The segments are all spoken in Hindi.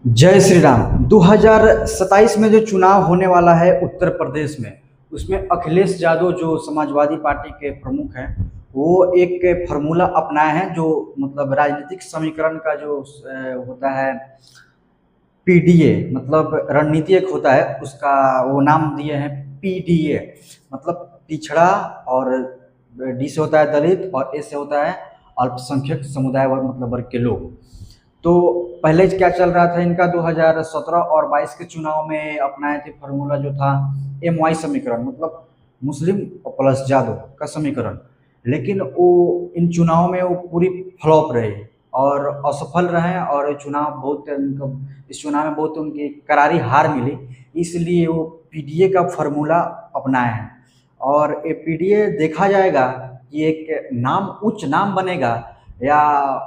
जय श्री राम। 2027 में जो चुनाव होने वाला है उत्तर प्रदेश में, उसमें अखिलेश यादव जो समाजवादी पार्टी के प्रमुख हैं, वो एक फार्मूला अपनाए हैं जो मतलब राजनीतिक समीकरण का जो होता है पीडीए, मतलब रणनीति एक होता है उसका, वो नाम दिए हैं पीडीए। मतलब पिछड़ा, और डी से होता है दलित, और ए से होता है अल्पसंख्यक समुदाय वर्ग, मतलब वर्ग के लोग। तो पहले क्या चल रहा था इनका, 2017 और 22 के चुनाव में अपनाए थे फार्मूला जो था एम वाई समीकरण, मतलब मुस्लिम प्लस यादव का समीकरण। लेकिन वो इन चुनाव में वो पूरी फ्लॉप रही और असफल रहे, और ये चुनाव बहुत इस चुनाव में बहुत उनकी करारी हार मिली। इसलिए वो पीडीए का फार्मूला अपनाए हैं, और ये पीडीए देखा जाएगा कि एक नाम, उच्च नाम बनेगा, या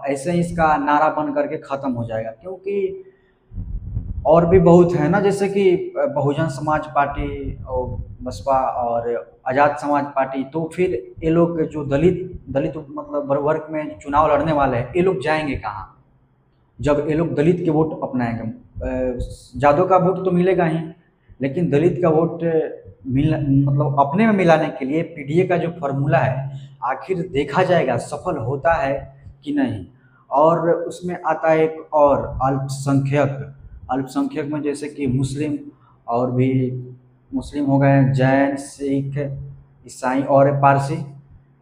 ऐसे ही इसका नारा बन करके खत्म हो जाएगा। क्योंकि और भी बहुत है ना, जैसे कि बहुजन समाज पार्टी और बसपा और आज़ाद समाज पार्टी। तो फिर ये लोग जो दलित दलित मतलब वर्ग में चुनाव लड़ने वाले हैं, ये लोग जाएंगे कहाँ जब ये लोग दलित के वोट अपनाएंगे? यादव का वोट तो मिलेगा ही, लेकिन दलित का वोट मिल मतलब अपने में मिलाने के लिए पीडीए का जो फॉर्मूला है, आखिर देखा जाएगा सफल होता है कि नहीं। और उसमें आता है एक और अल्पसंख्यक। अल्पसंख्यक में जैसे कि मुस्लिम, और भी मुस्लिम हो गए, जैन, सिख, ईसाई और पारसी।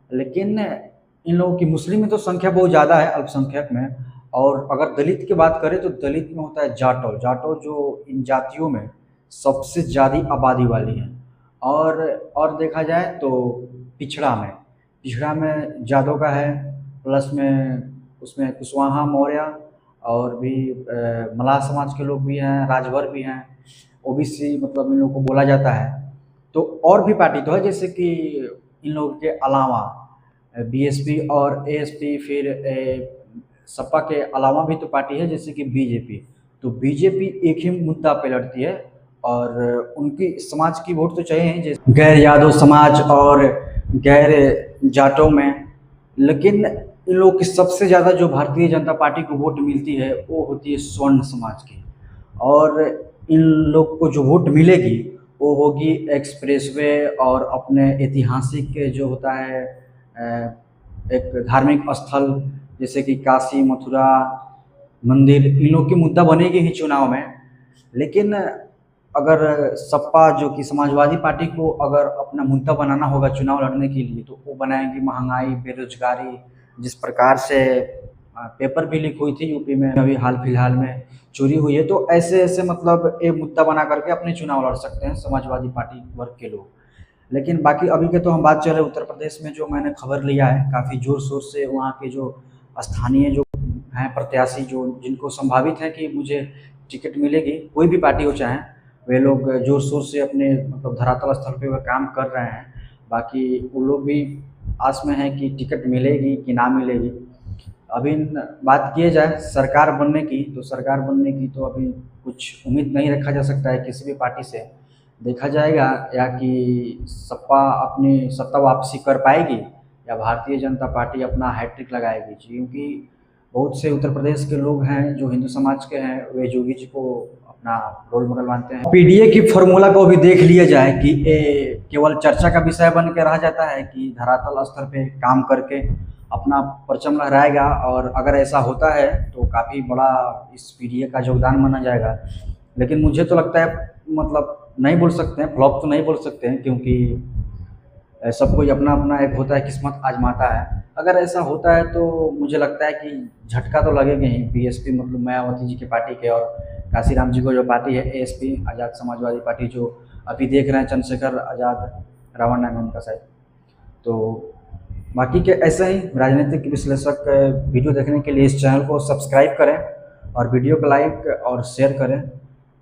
लेकिन इन लोगों की मुस्लिम में तो संख्या बहुत ज़्यादा है अल्पसंख्यक में। और अगर दलित की बात करें तो दलित में होता है जाटो। जाटो जो इन जातियों में सबसे ज़्यादा आबादी वाली है। और देखा जाए तो पिछड़ा में यादव का है, प्लस में उसमें कुशवाहा, मौर्य, और भी मलाह समाज के लोग भी हैं, राजभर भी हैं, ओबीसी मतलब इन लोगों को बोला जाता है। तो और भी पार्टी तो है, जैसे कि इन लोगों के अलावा बीएसपी और एएसपी, फिर सपा के अलावा भी तो पार्टी है जैसे कि बीजेपी। तो बीजेपी एक ही मुद्दा पे लड़ती है, और उनकी समाज की वोट तो चाहिए ही, जैसे गैर यादव समाज और गैर जाटों में। लेकिन इन लोगों की सबसे ज़्यादा जो भारतीय जनता पार्टी को वोट मिलती है वो होती है स्वर्ण समाज की। और इन लोग को जो वोट मिलेगी वो होगी एक्सप्रेसवे और अपने ऐतिहासिक जो होता है एक धार्मिक स्थल, जैसे कि काशी, मथुरा, मंदिर, इन लोग की मुद्दा बनेगी ही चुनाव में। लेकिन अगर सपा जो कि समाजवादी पार्टी को अगर अपना मुद्दा बनाना होगा चुनाव लड़ने के लिए, तो वो बनाएंगी महंगाई, बेरोजगारी। जिस प्रकार से पेपर भी लीक हुई थी यूपी में अभी हाल फिलहाल में, चोरी हुई है, तो ऐसे ऐसे मतलब एक मुद्दा बना करके अपने चुनाव लड़ सकते हैं समाजवादी पार्टी वर्ग के लोग। लेकिन बाकी अभी के तो हम बात चल रहे उत्तर प्रदेश में, जो मैंने खबर लिया है काफ़ी ज़ोर शोर से, वहाँ के जो स्थानीय जो हैं प्रत्याशी, जो जिनको संभावित है कि मुझे टिकट मिलेगी, कोई भी पार्टी हो चाहे, वे लोग जोर शोर से अपने मतलब धरातल स्तर पे वह काम कर रहे हैं। बाकी वो लोग भी आस में हैं कि टिकट मिलेगी कि ना मिलेगी। अभी बात किए जाए सरकार बनने की, तो सरकार बनने की तो अभी कुछ उम्मीद नहीं रखा जा सकता है किसी भी पार्टी से। देखा जाएगा या कि सपा अपनी सत्ता वापसी कर पाएगी, या भारतीय जनता पार्टी अपना हैट्रिक लगाएगी। क्योंकि बहुत से उत्तर प्रदेश के लोग हैं जो हिंदू समाज के हैं, वे योगी जी को अपना रोल मॉडल मानते हैं। पीडीए की फॉर्मूला को भी देख लिया जाए कि ये केवल चर्चा का विषय बन के रह जाता है कि धरातल स्तर पे काम करके अपना परचम लहराएगा। और अगर ऐसा होता है तो काफ़ी बड़ा इस पीडीए का योगदान माना जाएगा। लेकिन मुझे तो लगता है मतलब नहीं बोल सकते हैं, फ्लॉप तो नहीं बोल सकते हैं, क्योंकि सब कोई अपना अपना एक होता है, किस्मत आजमाता है। अगर ऐसा होता है तो मुझे लगता है कि झटका तो लगेगा ही बीएसपी मतलब मायावती जी की पार्टी के, और काशीराम जी को जो पार्टी है एएसपी, आज़ाद समाजवादी पार्टी, जो अभी देख रहे हैं चंद्रशेखर आज़ाद, रावण नाम है उनका शायद। तो बाकी के ऐसे ही राजनीतिक विश्लेषक वीडियो देखने के लिए इस चैनल को सब्सक्राइब करें, और वीडियो को लाइक और शेयर करें।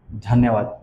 धन्यवाद।